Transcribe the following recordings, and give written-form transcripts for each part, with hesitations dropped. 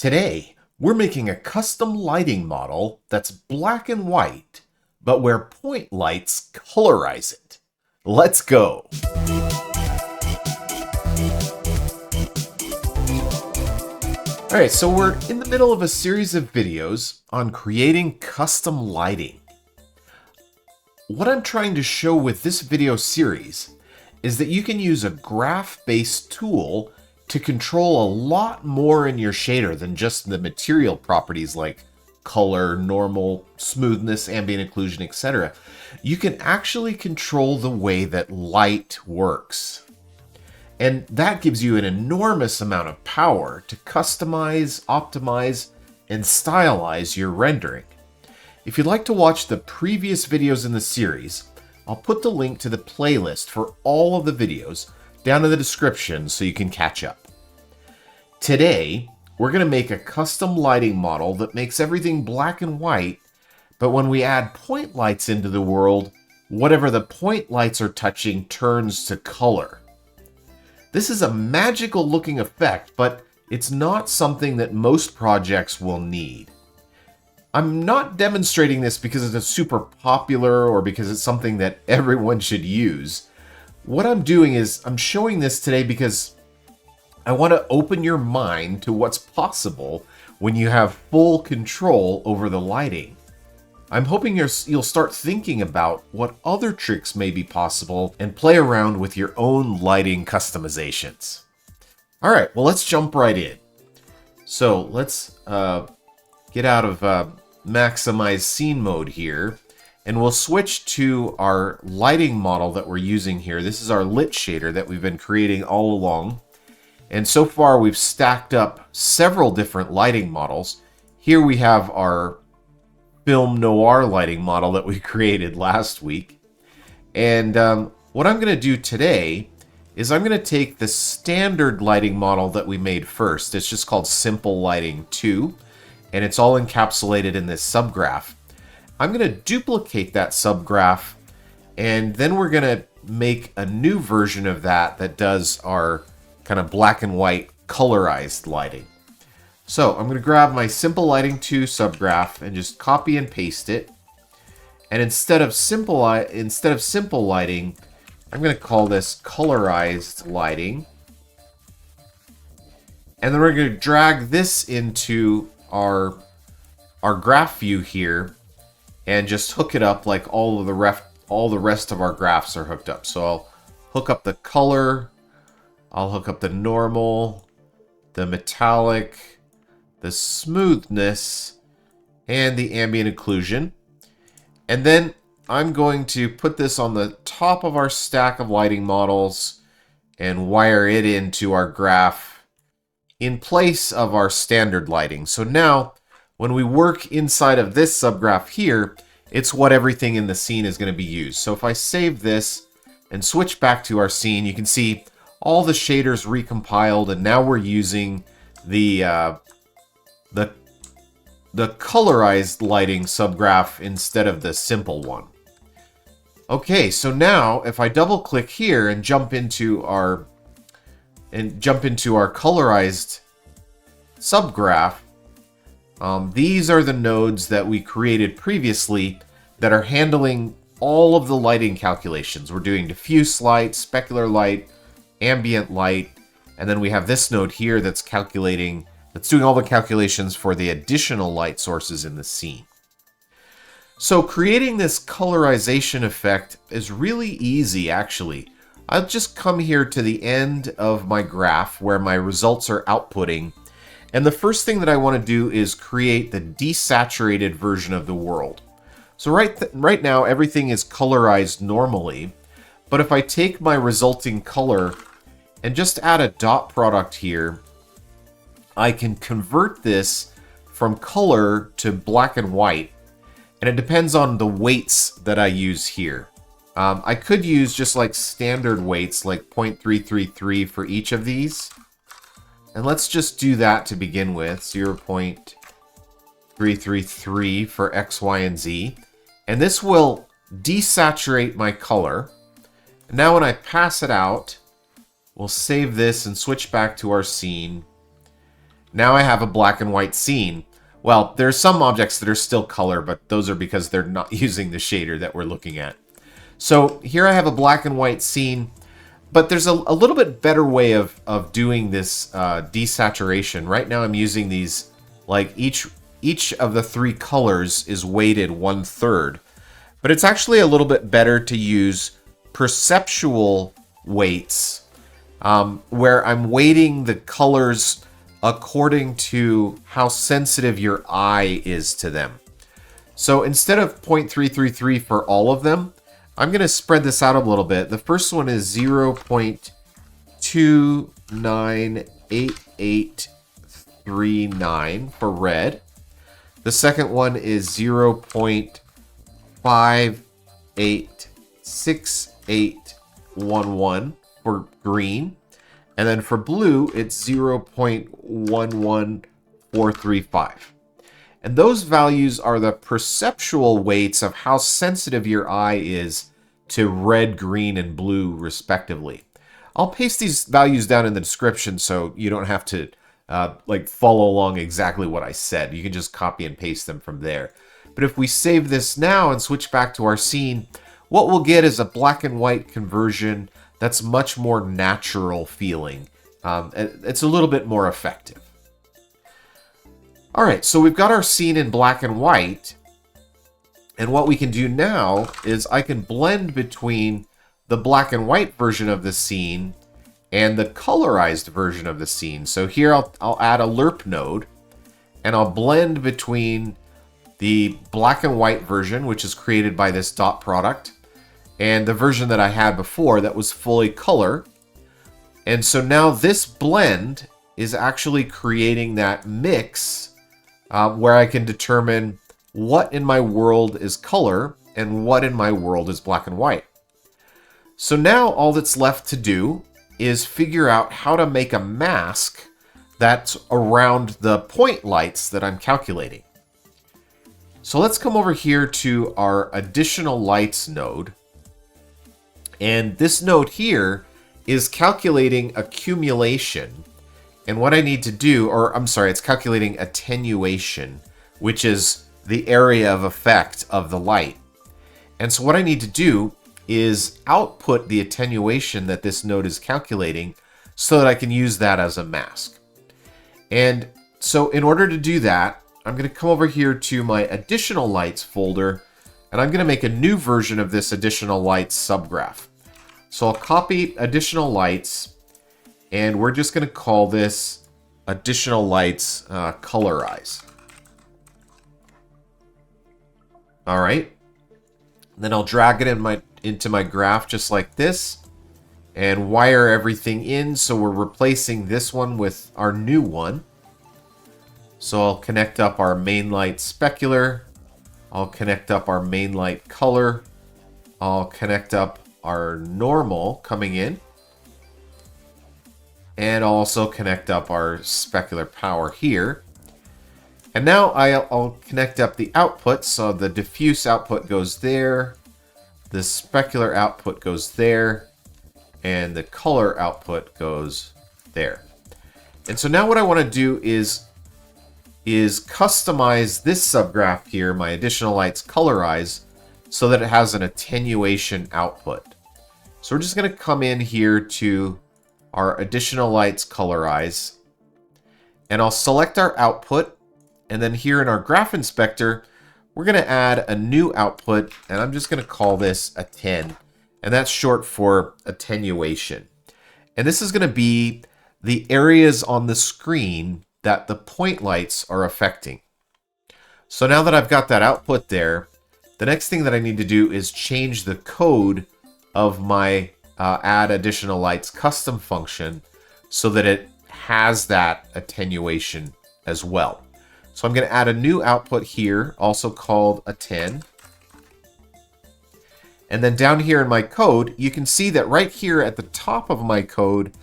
Today, we're making a custom lighting model that's black and white, but where point lights colorize it. Let's go! Alright, so we're in the middle of a series of videos on creating custom lighting. What I'm trying to show with this video series is that you can use a graph-based tool to control a lot more in your shader than just the material properties like color, normal, smoothness, ambient occlusion, etc. You can actually control the way that light works. And that gives you an enormous amount of power to customize, optimize, and stylize your rendering. If you'd like to watch the previous videos in the series, I'll put the link to the playlist for all of the videos down in the description so you can catch up. Today, we're going to make a custom lighting model that makes everything black and white, but when we add point lights into the world, whatever the point lights are touching turns to color. This is a magical looking effect, but it's not something that most projects will need. I'm not demonstrating this because it's super popular or because it's something that everyone should use. What I'm doing is I'm showing this today because I want to open your mind to what's possible when you have full control over the lighting. I'm hoping you'll start thinking about what other tricks may be possible and play around with your own lighting customizations. All right, well, let's jump right in. So let's get out of maximize scene mode here, and we'll switch to our lighting model that we're using here. This is our lit shader that we've been creating all along. And so far, we've stacked up several different lighting models. Here we have our film noir lighting model that we created last week. And what I'm going to do today is I'm going to take the standard lighting model that we made first. It's just called Simple Lighting 2, and it's all encapsulated in this subgraph. I'm going to duplicate that subgraph, and then we're going to make a new version of that that does our kind of black and white colorized lighting. So I'm going to grab my Simple Lighting 2 subgraph and just copy and paste it. And instead of simple lighting, I'm going to call this colorized lighting. And then we're going to drag this into our graph view here and just hook it up like all the rest of our graphs are hooked up. So I'll hook up the color, I'll hook up the normal, the metallic, the smoothness, and the ambient occlusion. And then I'm going to put this on the top of our stack of lighting models and wire it into our graph in place of our standard lighting. So now, when we work inside of this subgraph here, it's what everything in the scene is going to be used. So if I save this and switch back to our scene, you can see all the shaders recompiled, and now we're using the colorized lighting subgraph instead of the simple one. Okay, so now if I double click here and jump into our colorized subgraph, these are the nodes that we created previously that are handling all of the lighting calculations. We're doing diffuse light, specular light, ambient light, and then we have this node here that's doing all the calculations for the additional light sources in the scene. So creating this colorization effect is really easy, actually. I'll just come here to the end of my graph where my results are outputting, and the first thing that I want to do is create the desaturated version of the world. So right now everything is colorized normally, but if I take my resulting color and just add a dot product here, I can convert this from color to black and white, and it depends on the weights that I use here. I could use just like standard weights, like 0.333 for each of these. And let's just do that to begin with, 0.333 for X, Y, and Z. And this will desaturate my color. And now when I pass it out, we'll save this and switch back to our scene. Now I have a black and white scene. Well, there are some objects that are still color, but those are because they're not using the shader that we're looking at. So here I have a black and white scene, but there's a little bit better way of doing this desaturation. Right now I'm using these, like each of the three colors is weighted 1/3. But it's actually a little bit better to use perceptual weights, where I'm weighting the colors according to how sensitive your eye is to them. So instead of 0.333 for all of them, I'm going to spread this out a little bit. The first one is 0.298839 for red. The second one is 0.586811 for green. And then for blue, it's 0.11435. And those values are the perceptual weights of how sensitive your eye is to red, green, and blue, respectively. I'll paste these values down in the description so you don't have to like follow along exactly what I said. You can just copy and paste them from there. But if we save this now and switch back to our scene, what we'll get is a black and white conversion that's much more natural feeling. It's a little bit more effective. All right, so we've got our scene in black and white. And what we can do now is I can blend between the black and white version of the scene and the colorized version of the scene. So here I'll add a lerp node, and I'll blend between the black and white version, which is created by this dot product, and the version that I had before that was fully color. And so now this blend is actually creating that mix where I can determine what in my world is color and what in my world is black and white. So now all that's left to do is figure out how to make a mask that's around the point lights that I'm calculating. So let's come over here to our additional lights node. And this node here is calculating accumulation. And what I need to do, or I'm sorry, it's calculating attenuation, which is the area of effect of the light. And so what I need to do is output the attenuation that this node is calculating so that I can use that as a mask. And so in order to do that, I'm going to come over here to my additional lights folder, and I'm going to make a new version of this additional lights subgraph. So I'll copy additional lights, and we're just going to call this additional lights colorize. All right. Then I'll drag it into my graph just like this and wire everything in. So we're replacing this one with our new one. So I'll connect up our main light specular. I'll connect up our main light color. I'll connect up our normal coming in. And I'll also connect up our specular power here. And now I'll connect up the output. So the diffuse output goes there. The specular output goes there. And the color output goes there. And so now what I want to do is customize this subgraph here, my additional lights colorize, so that it has an attenuation output. So we're just going to come in here to our additional lights colorize, and I'll select our output, and then here in our graph inspector, we're going to add a new output, and I'm just going to call this a 10, and that's short for attenuation. And this is going to be the areas on the screen that the point lights are affecting. So now that I've got that output there, the next thing that I need to do is change the code of my add additional lights custom function so that it has that attenuation as well. So I'm going to add a new output here, also called a 10. And then down here in my code, you can see that right here at the top of my code,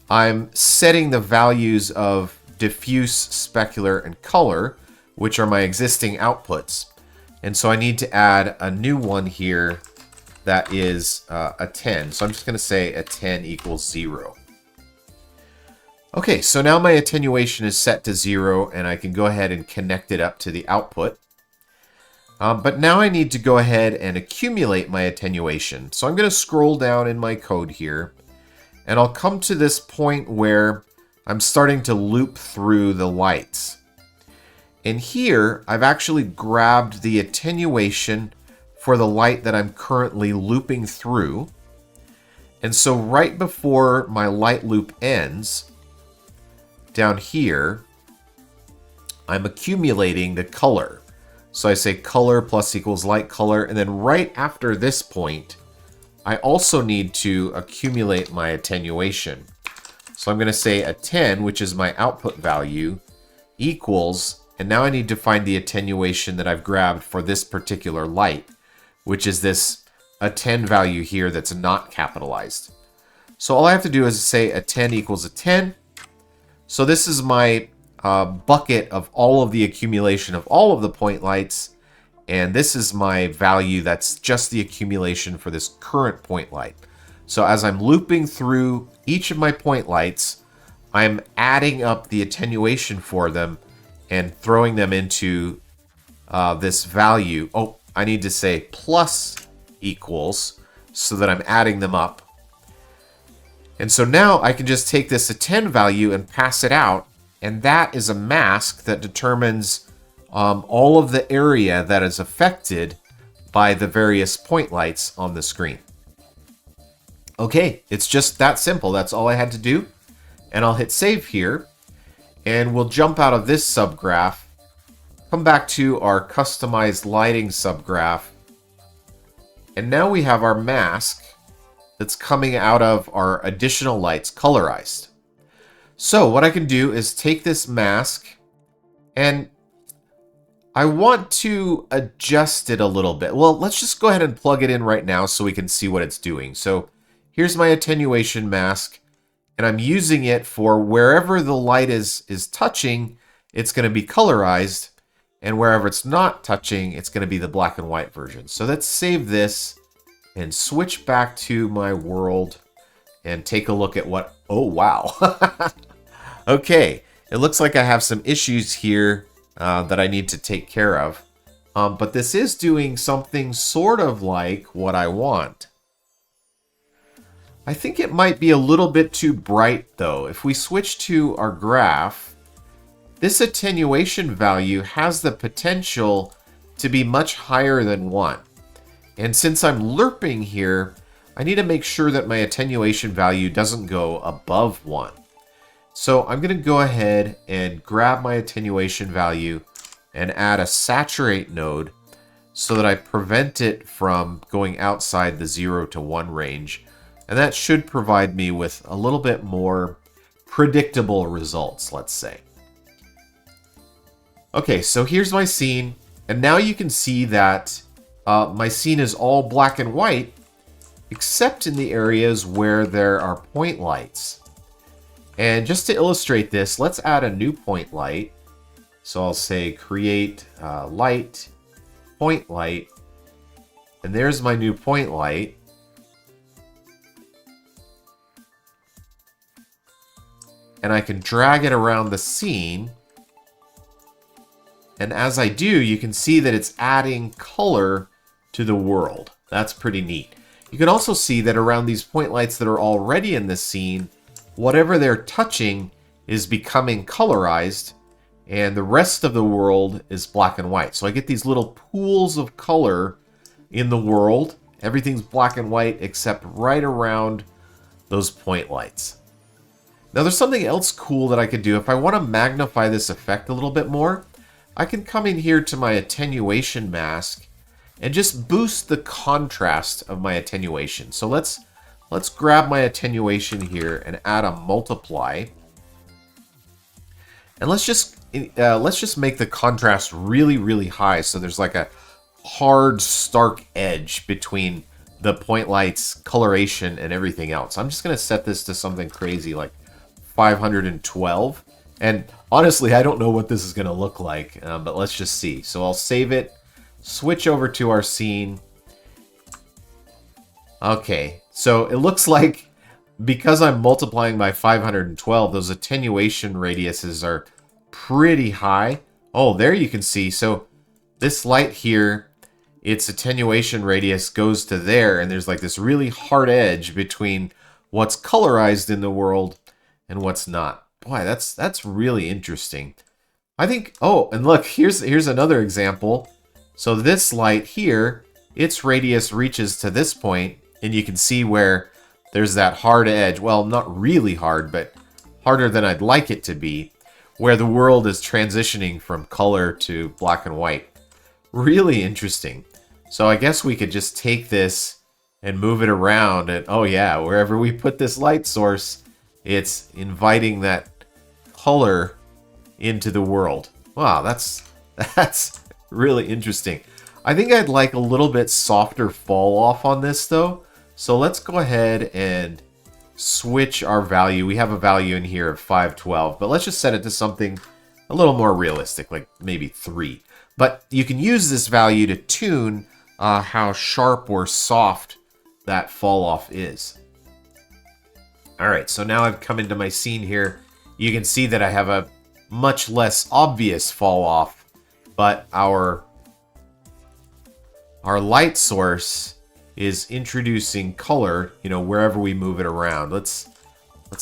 I'm setting the values of diffuse, specular, and color, which are my existing outputs. And so I need to add a new one here that is a 10. So I'm just going to say a 10 equals 0. Okay, so now my attenuation is set to 0, and I can go ahead and connect it up to the output. But now I need to go ahead and accumulate my attenuation. So I'm going to scroll down in my code here, and I'll come to this point where I'm starting to loop through the lights. And here, I've actually grabbed the attenuation for the light that I'm currently looping through. And so right before my light loop ends, down here, I'm accumulating the color. So I say color plus equals light color, and then right after this point, I also need to accumulate my attenuation. So I'm going to say a 10, which is my output value, equals, and now I need to find the attenuation that I've grabbed for this particular light, which is this a 10 value here that's not capitalized. So all I have to do is say a 10 equals a 10. So this is my bucket of all of the accumulation of all of the point lights, and this is my value that's just the accumulation for this current point light. So as I'm looping through each of my point lights, I'm adding up the attenuation for them and throwing them into this value. Oh, I need to say plus equals so that I'm adding them up. And so now I can just take this a 10 value and pass it out, and that is a mask that determines all of the area that is affected by the various point lights on the screen. Okay, it's just that simple. That's all I had to do. And I'll hit save here, and we'll jump out of this subgraph, come back to our customized lighting subgraph, and now we have our mask that's coming out of our additional lights colorized. So what I can do is take this mask, and I want to adjust it a little bit. Well, let's just go ahead and plug it in right now so we can see what it's doing. So here's my attenuation mask, and I'm using it for wherever the light is touching, it's going to be colorized, and wherever it's not touching, it's going to be the black and white version. So let's save this and switch back to my world and take a look at what... Oh, wow. Okay, it looks like I have some issues here that I need to take care of. But this is doing something sort of like what I want. I think it might be a little bit too bright, though. If we switch to our graph, this attenuation value has the potential to be much higher than 1. And since I'm lerping here, I need to make sure that my attenuation value doesn't go above 1. So I'm going to go ahead and grab my attenuation value and add a saturate node so that I prevent it from going outside the 0 to 1 range. And that should provide me with a little bit more predictable results, let's say. Okay, so here's my scene. And now you can see that my scene is all black and white, except in the areas where there are point lights. And just to illustrate this, let's add a new point light. So I'll say create light, point light, and there's my new point light. And I can drag it around the scene. And as I do, you can see that it's adding color to the world. That's pretty neat. You can also see that around these point lights that are already in the scene, whatever they're touching is becoming colorized, and the rest of the world is black and white. So I get these little pools of color in the world. Everything's black and white except right around those point lights. Now there's something else cool that I could do. If I want to magnify this effect a little bit more, I can come in here to my attenuation mask and just boost the contrast of my attenuation. So let's grab my attenuation here and add a multiply. And let's just make the contrast really, really high so there's like a hard, stark edge between the point lights, coloration, and everything else. I'm just going to set this to something crazy like 512. And honestly, I don't know what this is going to look like, but let's just see. So I'll save it, switch over to our scene. Okay, so it looks like because I'm multiplying by 512, those attenuation radiuses are pretty high. Oh, there you can see. So this light here, its attenuation radius goes to there, and there's like this really hard edge between what's colorized in the world and what's not. Boy, that's really interesting. I think, oh, and look, here's another example. So this light here, its radius reaches to this point, and you can see where there's that hard edge. Well, not really hard, but harder than I'd like it to be, where the world is transitioning from color to black and white. Really interesting. So I guess we could just take this and move it around, and oh yeah, wherever we put this light source, it's inviting that color into the world. Wow, that's really interesting. I think I'd like a little bit softer fall off on this though. So let's go ahead and switch our value. We have a value in here of 512, but let's just set it to something a little more realistic, like maybe 3. But you can use this value to tune how sharp or soft that fall off is. All right, so now I've come into my scene here. You can see that I have a much less obvious fall off, but our light source is introducing color, you know, wherever we move it around. Let's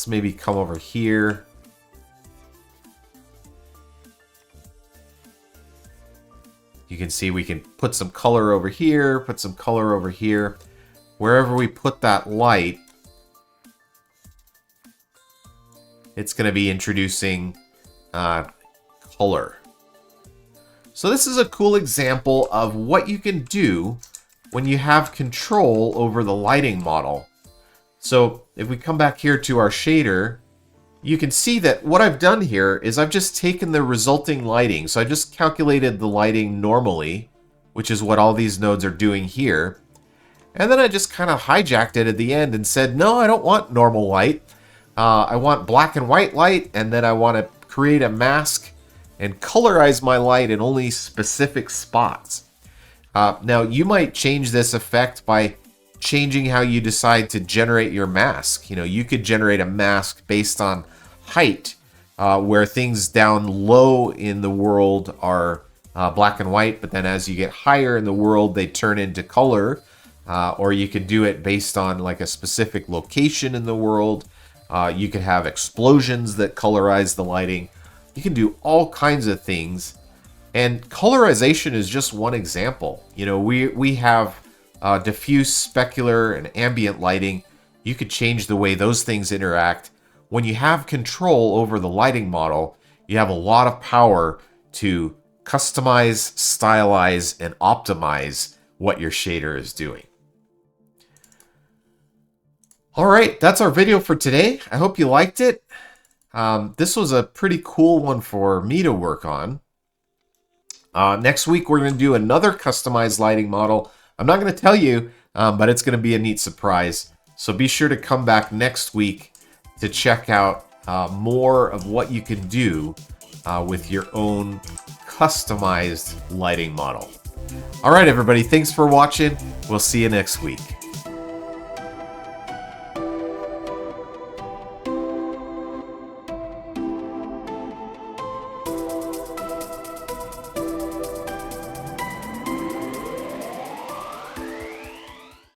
maybe come over here. You can see we can put some color over here, put some color over here. Wherever we put that light, it's going to be introducing color. So this is a cool example of what you can do when you have control over the lighting model. So if we come back here to our shader, you can see that what I've done here is I've just taken the resulting lighting. So I just calculated the lighting normally, which is what all these nodes are doing here. And then I just kind of hijacked it at the end and said, no, I don't want normal light. I want black and white light, and then I want to create a mask and colorize my light in only specific spots. Now, you might change this effect by changing how you decide to generate your mask. You know, you could generate a mask based on height, where things down low in the world are black and white, but then as you get higher in the world, they turn into color. Or you could do it based on like a specific location in the world. You could have explosions that colorize the lighting. You can do all kinds of things. And colorization is just one example. You know, we have diffuse, specular, and ambient lighting. You could change the way those things interact. When you have control over the lighting model, you have a lot of power to customize, stylize, and optimize what your shader is doing. All right, that's our video for today. I hope you liked it. This was a pretty cool one for me to work on. Next week, we're going to do another customized lighting model. I'm not going to tell you, but it's going to be a neat surprise. So be sure to come back next week to check out more of what you can do with your own customized lighting model. All right, everybody, thanks for watching. We'll see you next week.